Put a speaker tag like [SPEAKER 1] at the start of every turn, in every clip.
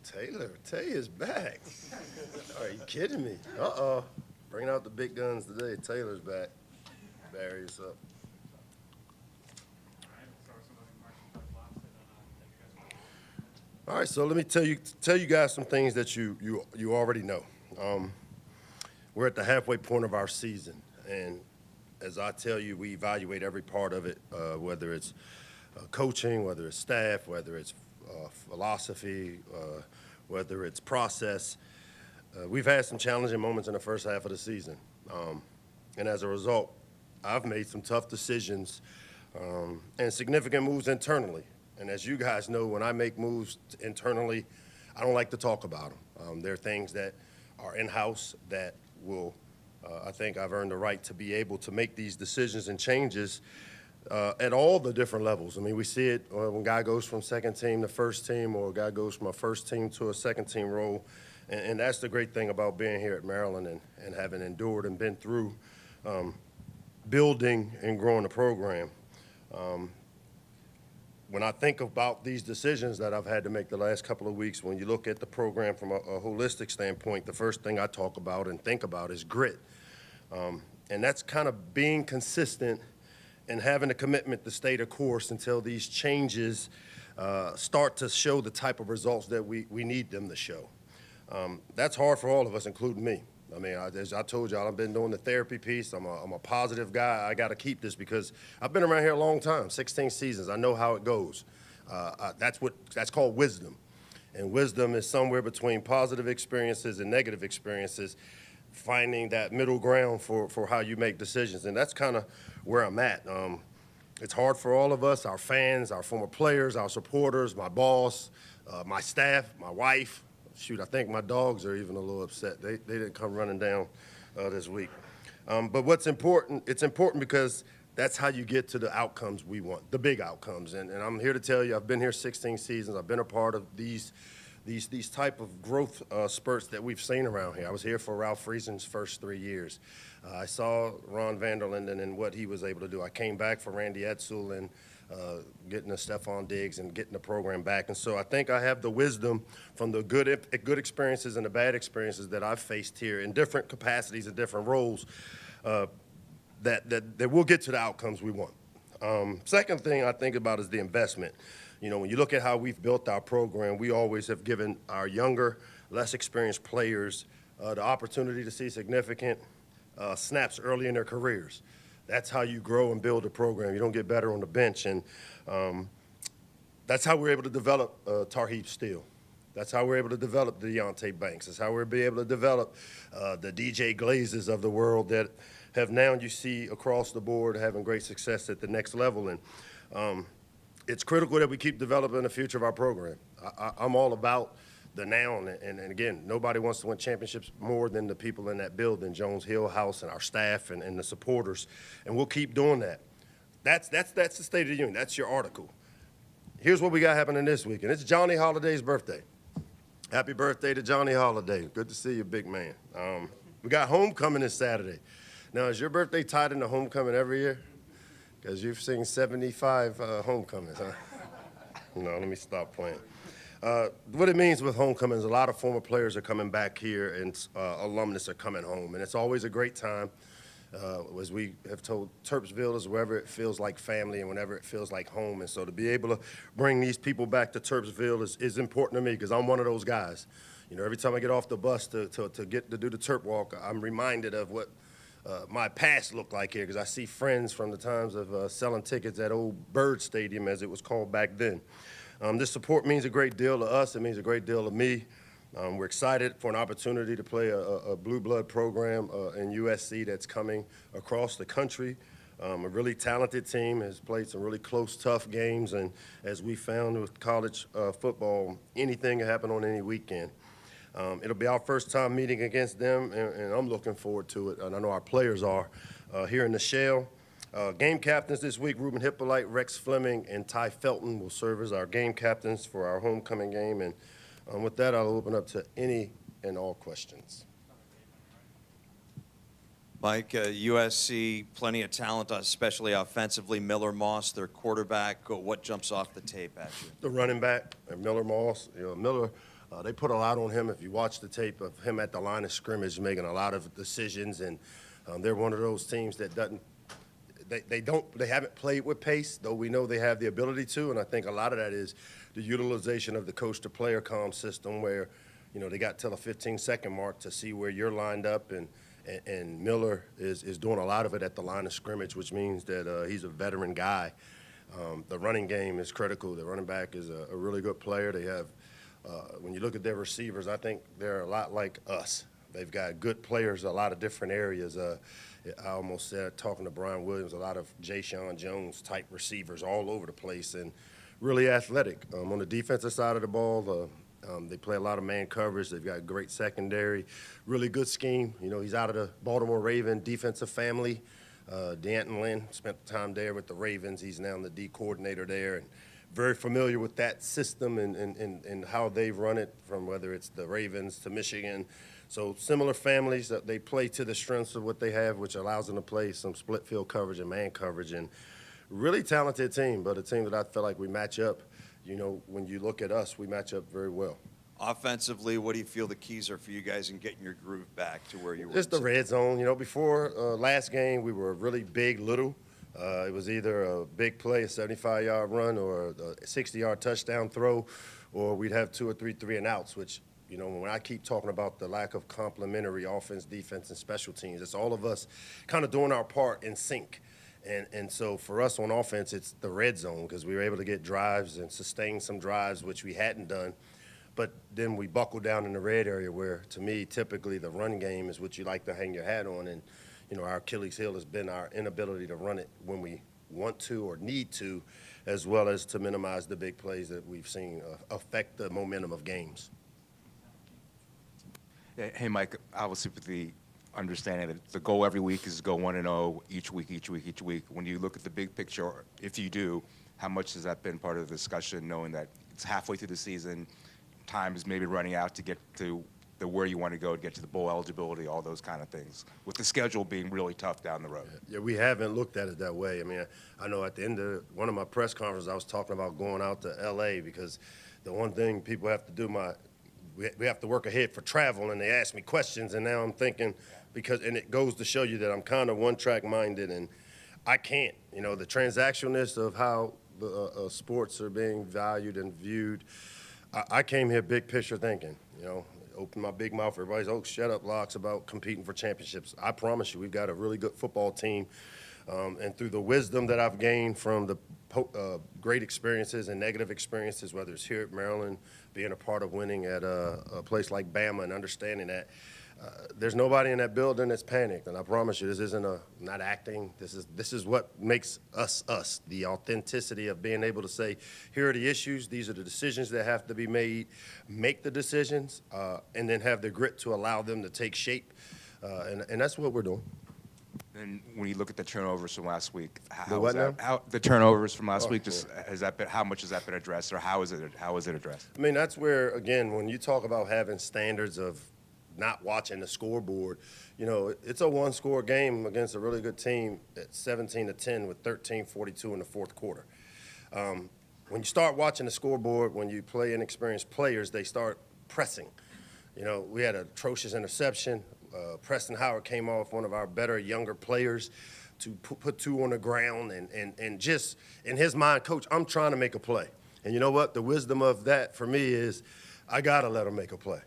[SPEAKER 1] Tay is back. Are you kidding me? Uh-oh. Bringing out the big guns today. Taylor's back. Barry's up. All right, so let me tell you guys some things that you already know. We're at the halfway point of our season, and as I tell you, we evaluate every part of it, whether it's coaching, whether it's staff, whether it's philosophy, whether it's process. We've had some challenging moments in the first half of the season, and as a result, I've made some tough decisions and significant moves internally. And as you guys know, when I make moves internally, I don't like to talk about them. There are things that are in-house that will, I think I've earned the right to be able to make these decisions and changes at all the different levels. I mean, we see it when a guy goes from second team to first team, or a guy goes from a first team to a second team role. And that's the great thing about being here at Maryland and having endured and been through building and growing the program. When I think about these decisions that I've had to make the last couple of weeks, when you look at the program from a holistic standpoint, the first thing I talk about and think about is grit. And that's kind of being consistent and having a commitment to stay the course until these changes start to show the type of results that we need them to show. That's hard for all of us, including me. I mean, as I told y'all, I've been doing the therapy piece. I'm a positive guy. I got to keep this because I've been around here a long time, 16 seasons. I know how it goes. That's called wisdom. And wisdom is somewhere between positive experiences and negative experiences, finding that middle ground for how you make decisions. And that's kind of where I'm at. It's hard for all of us, our fans, our former players, our supporters, my boss, my staff, my wife. Shoot, I think my dogs are even a little upset. They didn't come running down this week. But what's important, it's important because that's how you get to the outcomes we want, the big outcomes. And I'm here to tell you, I've been here 16 seasons. I've been a part of these type of growth spurts that we've seen around here. I was here for Ralph Friesen's first 3 years. I saw Ron Vanderlinden and what he was able to do. I came back for Randy Edsel and getting the Stephon Diggs and getting the program back. And so I think I have the wisdom from the good experiences and the bad experiences that I've faced here in different capacities and different roles that we'll get to the outcomes we want. Second thing I think about is the investment. You know, when you look at how we've built our program, we always have given our younger, less experienced players the opportunity to see significant snaps early in their careers. That's how you grow and build a program. You don't get better on the bench. And that's how we're able to develop Tarheeb Steele. That's how we're able to develop the Deontay Banks. That's how we're able to develop the DJ Glazes of the world that have now, you see, across the board having great success at the next level. And it's critical that we keep developing the future of our program. I'm all about the now, and again, nobody wants to win championships more than the people in that building, Jones Hill House and our staff and the supporters, and we'll keep doing that. That's the State of the Union. That's your article. Here's what we got happening this weekend. It's Johnny Holiday's birthday. Happy birthday to Johnny Holiday. Good to see you, big man. We got homecoming this Saturday. Now, is your birthday tied into homecoming every year? Because you've seen 75 homecomings, huh? No, let me stop playing. What it means with homecoming is a lot of former players are coming back here and alumnus are coming home. And it's always a great time. As we have told, Terpsville is wherever it feels like family and whenever it feels like home. And so to be able to bring these people back to Terpsville is important to me because I'm one of those guys. You know, every time I get off the bus to get to do the Terp Walk, I'm reminded of what my past looked like here because I see friends from the times of selling tickets at Old Bird Stadium, as it was called back then. This support means a great deal to us. It means a great deal to me. We're excited for an opportunity to play a blue blood program in USC that's coming across the country. A really talented team has played some really close, tough games, and as we found with college football, anything can happen on any weekend. It'll be our first time meeting against them, and I'm looking forward to it, and I know our players are here in the Shell. Game captains this week, Ruben Hippolyte, Rex Fleming, and Ty Felton will serve as our game captains for our homecoming game. And with that, I'll open up to any and all questions.
[SPEAKER 2] Mike, USC, plenty of talent, especially offensively. Miller Moss, their quarterback. What jumps off the tape at you?
[SPEAKER 1] The running back, Miller Moss. You know, Miller They put a lot on him. If you watch the tape of him at the line of scrimmage making a lot of decisions, and they're one of those teams that doesn't they haven't played with pace, though we know they have the ability to, and I think a lot of that is the utilization of the coach-to-player comm system where, they got till the 15-second mark to see where you're lined up, and Miller is doing a lot of it at the line of scrimmage, which means that he's a veteran guy. The running game is critical. The running back is a really good player. They have, when you look at their receivers, I think they're a lot like us. They've got good players in a lot of different areas. I almost said, talking to Brian Williams, a lot of Ja'Shawn Jones type receivers all over the place and really athletic. On the defensive side of the ball, they play a lot of man coverage. They've got great secondary, really good scheme. He's out of the Baltimore Raven defensive family. D'Anton Lynn spent time there with the Ravens. He's now the D coordinator there, and very familiar with that system and how they run it, from whether it's the Ravens to Michigan. So similar families, that they play to the strengths of what they have, which allows them to play some split field coverage and man coverage, and really talented team, but a team that I feel like we match up. When you look at us, we match up very well.
[SPEAKER 2] Offensively, what do you feel the keys are for you guys in getting your groove back to where you were?
[SPEAKER 1] It's the red zone. Before last game, we were really big, little. It was either a big play, a 75-yard run, or a 60-yard touchdown throw, or we'd have 2 or 3 3-and-outs, which, when I keep talking about the lack of complementary offense, defense, and special teams, it's all of us kind of doing our part in sync. And so for us on offense, it's the red zone, because we were able to get drives and sustain some drives, which we hadn't done. But then we buckle down in the red area where, to me, typically the run game is what you like to hang your hat on. And, our Achilles heel has been our inability to run it when we want to or need to, as well as to minimize the big plays that we've seen affect the momentum of games.
[SPEAKER 3] Hey, Mike, obviously with the understanding that the goal every week is to go 1-0 each week. When you look at the big picture, if you do, how much has that been part of the discussion, knowing that it's halfway through the season, time is maybe running out to get to where you want to go to get to the bowl eligibility, all those kind of things, with the schedule being really tough down the road?
[SPEAKER 1] Yeah, we haven't looked at it that way. I know at the end of one of my press conferences, I was talking about going out to L.A. because the one thing people have to do, we have to work ahead for travel, and they ask me questions, and now I'm thinking, and it goes to show you that I'm kind of one-track minded, and I can't. The transactionalness of how the sports are being valued and viewed, I came here big picture thinking, open my big mouth. Everybody's, shut up, Locks, about competing for championships. I promise you, we've got a really good football team. And through the wisdom that I've gained from the great experiences and negative experiences, whether it's here at Maryland, being a part of winning at a place like Bama, and understanding that there's nobody in that building that's panicked. And I promise you, this isn't not acting. This is what makes us us. The authenticity of being able to say, here are the issues. These are the decisions that have to be made. Make the decisions, and then have the grit to allow them to take shape. And that's what we're doing.
[SPEAKER 3] And when you look at the turnovers from last week,
[SPEAKER 1] The
[SPEAKER 3] turnovers from last week, how much has that been addressed, or how is it addressed?
[SPEAKER 1] That's where, again, when you talk about having standards of not watching the scoreboard, it's a one-score game against a really good team at 17-10 with 13:42 in the fourth quarter. When you start watching the scoreboard, when you play inexperienced players, they start pressing. We had an atrocious interception. Preston Howard came off, one of our better younger players, to put 2 on the ground, and just in his mind, coach, I'm trying to make a play. And you know what? The wisdom of that for me is I got to let him make a play.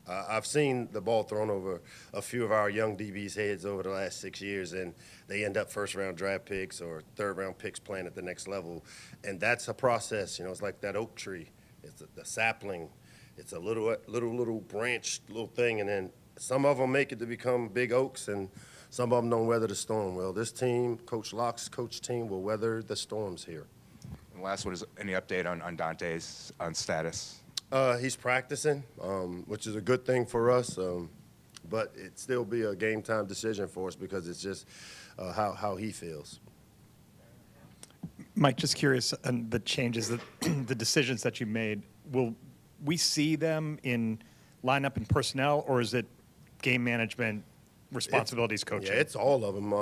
[SPEAKER 1] I've seen the ball thrown over a few of our young DBs' heads over the last 6 years, and they end up first-round draft picks or third-round picks playing at the next level. And that's a process. It's like that oak tree. It's the sapling. It's a little branch, little thing, and then some of them make it to become big oaks, and some of them don't weather the storm. Well, this team, Coach Locke's coach team, will weather the storms here.
[SPEAKER 3] And the last one is any update on Dante's status?
[SPEAKER 1] He's practicing, which is a good thing for us, but it'd still be a game-time decision for us because it's just how he feels.
[SPEAKER 4] Mike, just curious on the changes, the decisions that you made. Will we see them in lineup and personnel, or is it game management, responsibilities, coaching?
[SPEAKER 1] Yeah, it's all of them.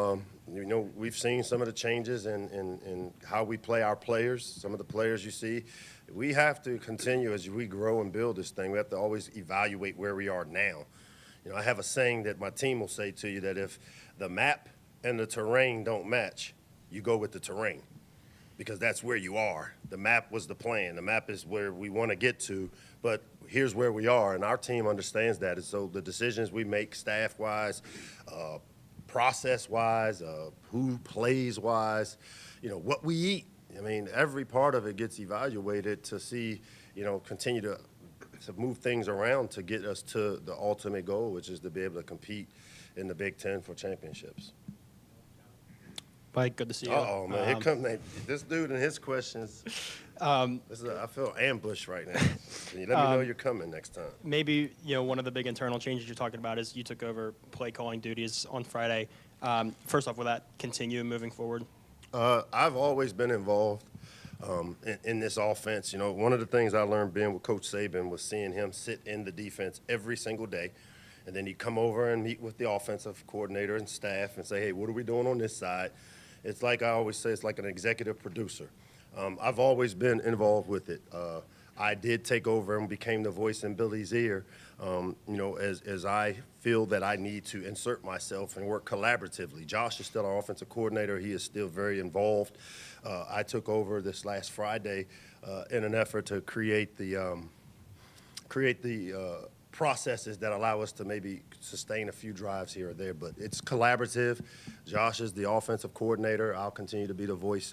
[SPEAKER 1] You know, we've seen some of the changes in how we play our players, some of the players you see. We have to continue as we grow and build this thing. We have to always evaluate where we are now. You know, I have a saying that my team will say to you that if the map and the terrain don't match, you go with the terrain because that's where you are. The map was the plan. The map is where we want to get to, but here's where we are, and our team understands that. And so the decisions we make staff-wise, process-wise, who plays-wise, you know, what we eat. I mean, every part of it gets evaluated to see, you know, continue to move things around to get us to the ultimate goal, which is to be able to compete in the Big Ten for championships.
[SPEAKER 5] Mike, good to see you.
[SPEAKER 1] Uh-oh, man. Here comes this dude and his questions. I feel ambushed right now. Can you let me know you're coming next time?
[SPEAKER 5] Maybe, you know, one of the big internal changes you're talking about is you took over play calling duties on Friday. First off, will that continue moving forward?
[SPEAKER 1] I've always been involved in this offense. You know, one of the things I learned being with Coach Saban was seeing him sit in the defense every single day. And then he'd come over and meet with the offensive coordinator and staff and say, hey, what are we doing on this side? It's like I always say, it's like an executive producer. I've always been involved with it. I did take over and became the voice in Billy's ear, you know, as I feel that I need to insert myself and work collaboratively. Josh is still our offensive coordinator. He is still very involved. I took over this last Friday in an effort to create the processes that allow us to maybe sustain a few drives here or there, but it's collaborative. Josh is the offensive coordinator. I'll continue to be the voice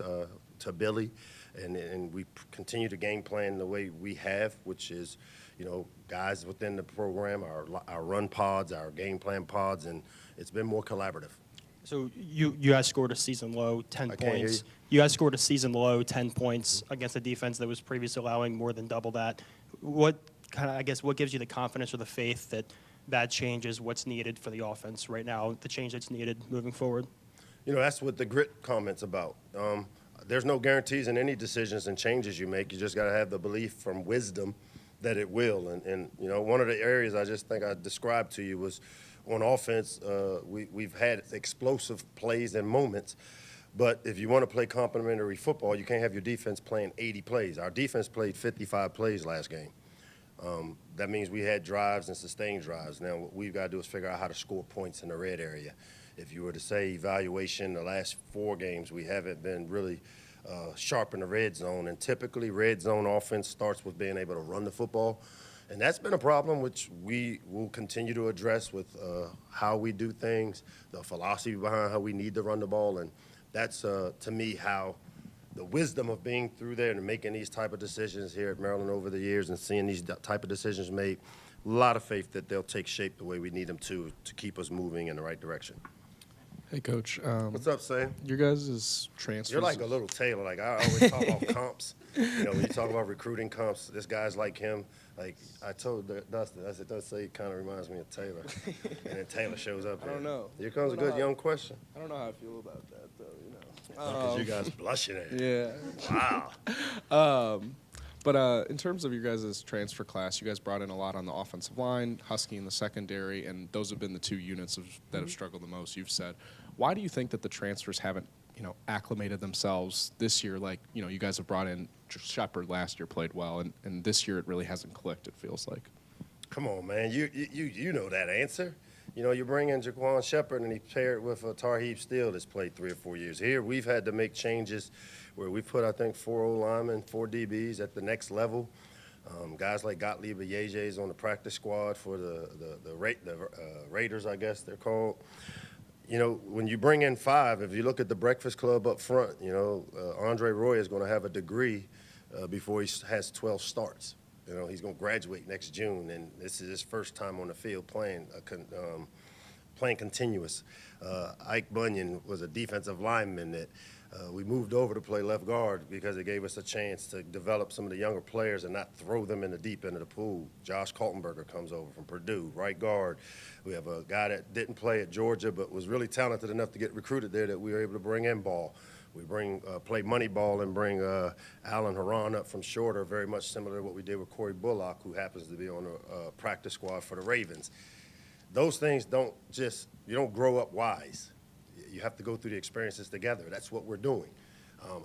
[SPEAKER 1] to Billy, and we continue to game plan the way we have, which is, you know, guys within the program, our run pods, our game plan pods, and it's been more collaborative.
[SPEAKER 5] So you guys scored a season low 10
[SPEAKER 1] I can't hear
[SPEAKER 5] points.
[SPEAKER 1] you.
[SPEAKER 5] You guys scored a season low 10 points against a defense that was previously allowing more than double that. What gives you the confidence or the faith that that change is what's needed for the offense right now, the change that's needed moving forward?
[SPEAKER 1] You know, that's what the grit comment's about. There's no guarantees in any decisions and changes you make. You just got to have the belief from wisdom that it will. And you know, one of the areas I just think I described to you was on offense, we've had explosive plays and moments. But if you want to play complementary football, you can't have your defense playing 80 plays. Our defense played 55 plays last game. That means we had drives and sustained drives. Now, what we've got to do is figure out how to score points in the red area. If you were to say evaluation, the last 4 games, we haven't been really sharp in the red zone. And typically, red zone offense starts with being able to run the football. And that's been a problem which we will continue to address with how we do things, the philosophy behind how we need to run the ball. And that's, to me, how the wisdom of being through there and making these type of decisions here at Maryland over the years and seeing these type of decisions made, a lot of faith that they'll take shape the way we need them to keep us moving in the right direction.
[SPEAKER 6] Hey, Coach.
[SPEAKER 1] What's up, Sam?
[SPEAKER 6] Your guys' transfers.
[SPEAKER 1] You're like a little Taylor. Like, I always talk about comps. You know, when you talk about recruiting comps, this guy's like him. Like, I told Dustin, I said, does say he kind of reminds me of Taylor. And then Taylor shows up
[SPEAKER 7] I don't know.
[SPEAKER 1] Here comes a good young question.
[SPEAKER 7] I don't know how I feel about that, though, you know.
[SPEAKER 1] Because you guys blushing at it.
[SPEAKER 7] Yeah.
[SPEAKER 1] Wow.
[SPEAKER 6] But in terms of your guys' transfer class, you guys brought in a lot on the offensive line, Husky in the secondary, and those have been the 2 units that have struggled the most, you've said. Why do you think that the transfers haven't, you know, acclimated themselves this year? Like, you know, you guys have brought in Shepard last year, played well, and this year it really hasn't clicked, it feels like.
[SPEAKER 1] Come on, man. You know that answer. You know, you bring in Jaquan Shepard and he paired with Tarheeb Steele that's played 3 or 4 years. Here, we've had to make changes where we put, I think, 4 O-linemen, 4 DBs at the next level. Guys like Gottlieb and Yeje's on the practice squad for the Raiders, I guess they're called. You know, when you bring in 5, if you look at the Breakfast Club up front, you know, Andre Roy is going to have a degree before he has 12 starts. You know, he's going to graduate next June, and this is his first time on the field playing continuous. Ike Bunyan was a defensive lineman that we moved over to play left guard because it gave us a chance to develop some of the younger players and not throw them in the deep end of the pool. Josh Kaltenberger comes over from Purdue, right guard. We have a guy that didn't play at Georgia but was really talented enough to get recruited there that we were able to bring in ball. We play money ball and bring Alan Haran up from Shorter, very much similar to what we did with Corey Bullock, who happens to be on the practice squad for the Ravens. Those things you don't grow up wise. you have to go through the experiences together. That's what we're doing.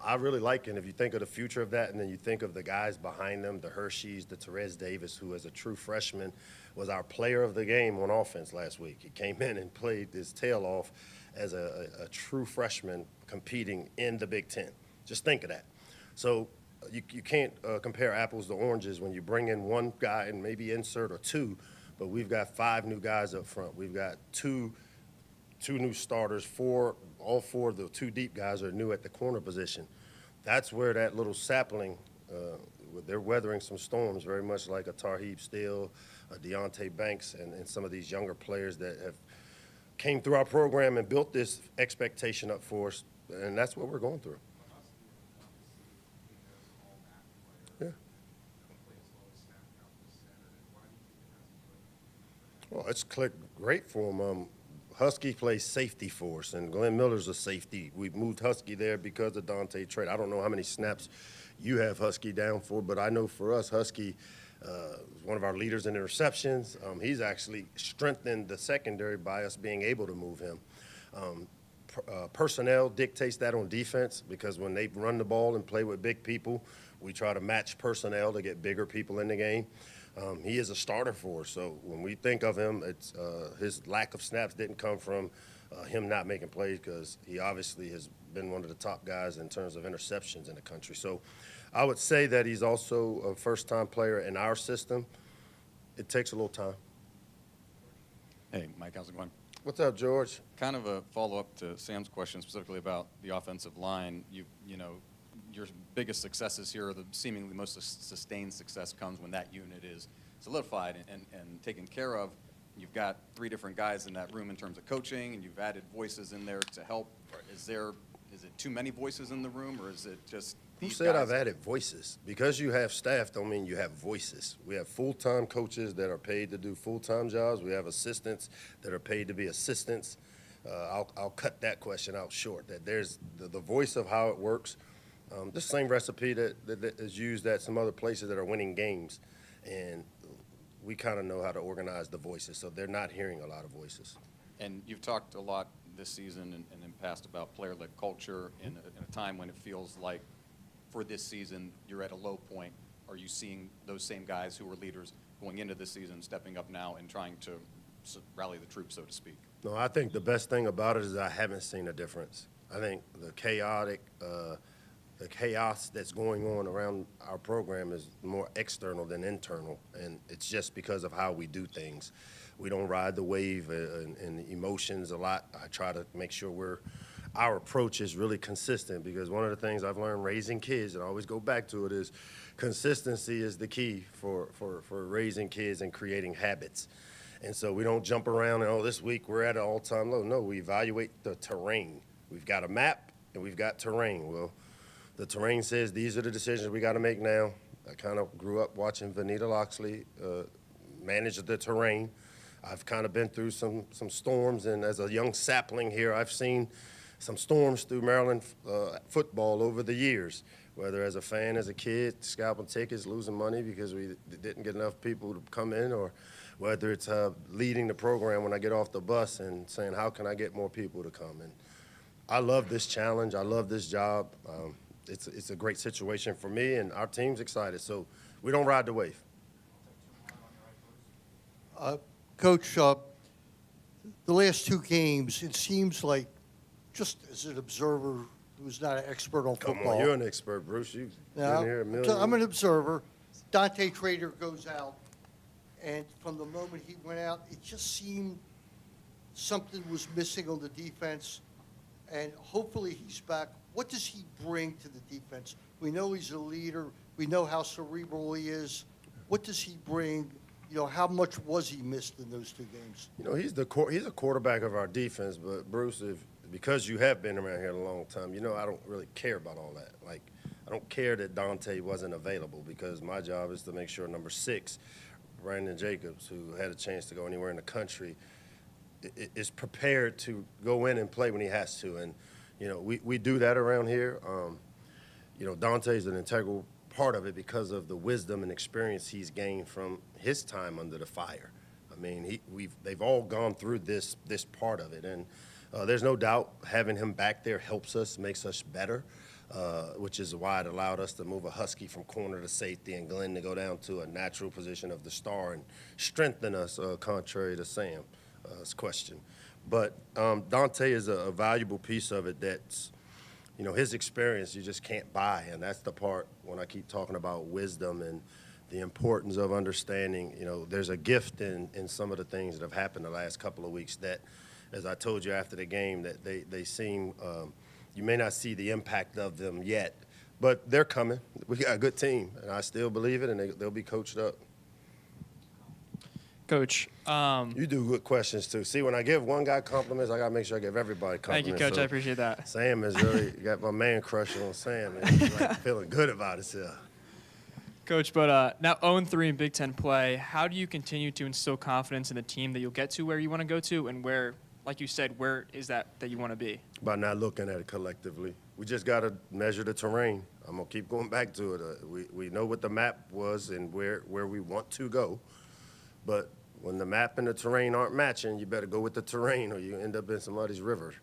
[SPEAKER 1] I really like, and if you think of the future of that, and then you think of the guys behind them, the Hershey's, the Therese Davis, who as a true freshman was our player of the game on offense last week. He came in and played his tail off as a true freshman competing in the Big Ten. Just think of that. So you can't compare apples to oranges when you bring in one guy and maybe insert or two, but we've got 5 new guys up front. We've got two new starters, all 4 of the 2 deep guys are new at the corner position. That's where that little sapling, they're weathering some storms, very much like a Tarheeb Steele, a Deontay Banks, and some of these younger players that have came through our program and built this expectation up for us, and that's what we're going through. Yeah. Well, it's clicked great for him. Husky plays safety for us, and Glenn Miller's a safety. We moved Husky there because of Dante trade. I don't know how many snaps you have Husky down for, but I know for us, Husky is one of our leaders in interceptions. He's actually strengthened the secondary by us being able to move him. Personnel dictates that on defense because when they run the ball and play with big people, we try to match personnel to get bigger people in the game. He is a starter for us, so when we think of him, it's his lack of snaps didn't come from him not making plays because he obviously has been one of the top guys in terms of interceptions in the country. So I would say that he's also a first-time player in our system. It takes a little time.
[SPEAKER 8] Hey, Mike, how's it going?
[SPEAKER 1] What's up, George?
[SPEAKER 8] Kind of a follow-up to Sam's question specifically about the offensive line. You know, your biggest successes here, or the seemingly most sustained success comes when that unit is solidified and taken care of. You've got 3 different guys in that room in terms of coaching, and you've added voices in there to help. Is it too many voices in the room, or is it just
[SPEAKER 1] Who
[SPEAKER 8] these
[SPEAKER 1] said
[SPEAKER 8] guys?
[SPEAKER 1] I've added voices? Because you have staff don't mean you have voices. We have full-time coaches that are paid to do full-time jobs. We have assistants that are paid to be assistants. I'll cut that question out short. That there's the voice of how it works. The same recipe that is used at some other places that are winning games. And we kind of know how to organize the voices, so they're not hearing a lot of voices.
[SPEAKER 8] And you've talked a lot this season and in past about player-led culture in a time when it feels like for this season you're at a low point. Are you seeing those same guys who were leaders going into this season stepping up now and trying to rally the troops, so to speak?
[SPEAKER 1] No, I think the best thing about it is I haven't seen a difference. I think the chaos that's going on around our program is more external than internal, and it's just because of how we do things. We don't ride the wave and emotions a lot. I try to make sure our approach is really consistent, because one of the things I've learned raising kids, and I always go back to it, is consistency is the key for raising kids and creating habits. And so we don't jump around and, this week we're at an all-time low. No, we evaluate the terrain. We've got a map and we've got terrain. Well, the terrain says these are the decisions we got to make now. I kind of grew up watching Vanita Locksley manage the terrain. I've kind of been through some storms, and as a young sapling here, I've seen some storms through Maryland football over the years, whether as a fan, as a kid, scalping tickets, losing money because we didn't get enough people to come in, or whether it's leading the program when I get off the bus and saying, how can I get more people to come? And I love this challenge. I love this job. It's a great situation for me, and our team's excited. So we don't ride the wave.
[SPEAKER 9] Coach, the last 2 games, it seems like, just as an observer who's not an expert on football.
[SPEAKER 1] Come on, you're an expert, Bruce. You've been here a million.
[SPEAKER 9] I'm an observer. Dante Trader goes out, and from the moment he went out, it just seemed something was missing on the defense, and hopefully he's back. What does he bring to the defense? We know he's a leader. We know how cerebral he is. What does he bring? How much was he missed in those 2 games?
[SPEAKER 1] He's a quarterback of our defense, but Bruce, because you have been around here a long time, I don't really care about all that. Like, I don't care that Dante wasn't available, because my job is to make sure number 6, Brandon Jacobs, who had a chance to go anywhere in the country, is prepared to go in and play when he has to. And, we do that around here. Dante's an integral part of it because of the wisdom and experience he's gained from his time under the fire. I mean, they've all gone through this part of it, and There's no doubt having him back there helps us, makes us better, which is why it allowed us to move a Husky from corner to safety and Glenn to go down to a natural position of the star and strengthen us, contrary to Sam's question. But Dante is a valuable piece of it that's, you know, his experience you just can't buy, and that's the part when I keep talking about wisdom and the importance of understanding, you know, there's a gift in some of the things that have happened the last couple of weeks that, as I told you after the game, that they seem, you may not see the impact of them yet, but they're coming. We got a good team, and I still believe it, and they'll be coached up.
[SPEAKER 10] Coach.
[SPEAKER 1] You do good questions, too. See, when I give one guy compliments, I got to make sure I give everybody
[SPEAKER 10] Thank
[SPEAKER 1] compliments.
[SPEAKER 10] you, Coach.
[SPEAKER 1] So
[SPEAKER 10] I appreciate that.
[SPEAKER 1] Sam has really got my man crush on Sam, and he's like feeling good about himself.
[SPEAKER 10] Coach, but now 0-3 in Big Ten play, how do you continue to instill confidence in the team that you'll get to where you want to go to, and where, like you said, where is that you want to be?
[SPEAKER 1] By not looking at it collectively. We just got to measure the terrain. I'm going to keep going back to it. We know what the map was and where we want to go, but when the map and the terrain aren't matching, you better go with the terrain or you end up in somebody's river.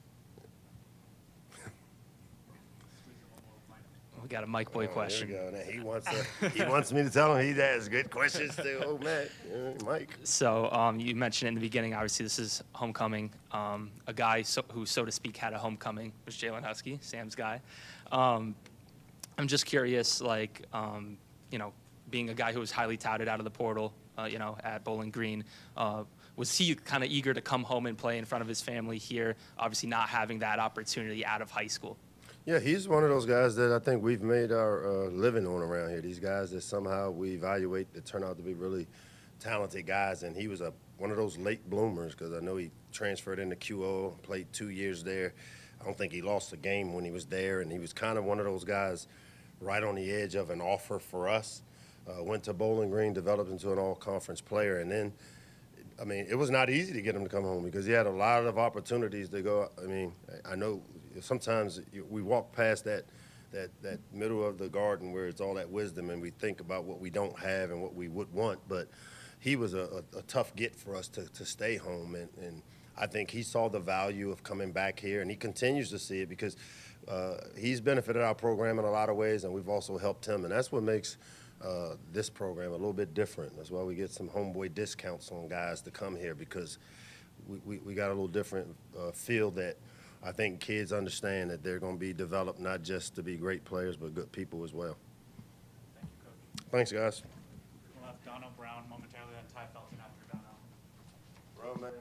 [SPEAKER 11] We got a Mike Boy question.
[SPEAKER 1] There we go. Now, he wants me to tell him he has good questions too. Oh, man. Mike.
[SPEAKER 11] So you mentioned in the beginning, obviously this is homecoming. A guy who, so to speak, had a homecoming was Jalen Husky, Sam's guy. I'm just curious, like, you know, being a guy who was highly touted out of the portal, you know, at Bowling Green, was he kind of eager to come home and play in front of his family here, obviously not having that opportunity out of high school?
[SPEAKER 1] Yeah, he's one of those guys that I think we've made our living on around here. These guys that somehow we evaluate that turn out to be really talented guys, and he was one of those late bloomers because I know he transferred into QO, played 2 years there. I don't think he lost a game when he was there, and he was kind of one of those guys right on the edge of an offer for us. Went to Bowling Green, developed into an all-conference player, and then, I mean, it was not easy to get him to come home because he had a lot of opportunities to go. I mean, I know sometimes we walk past that middle of the garden where it's all that wisdom and we think about what we don't have and what we would want, but he was a tough get for us to stay home, and I think he saw the value of coming back here, and he continues to see it because he's benefited our program in a lot of ways, and we've also helped him, and that's what makes this program a little bit different. That's why we get some homeboy discounts on guys to come here because we got a little different feel that I think kids understand that they're going to be developed not just to be great players but good people as well.
[SPEAKER 10] Thank you, Coach.
[SPEAKER 1] Thanks, guys.
[SPEAKER 10] We'll have Dono Brown momentarily, then Ty Felton after Dono.
[SPEAKER 1] Bro, man.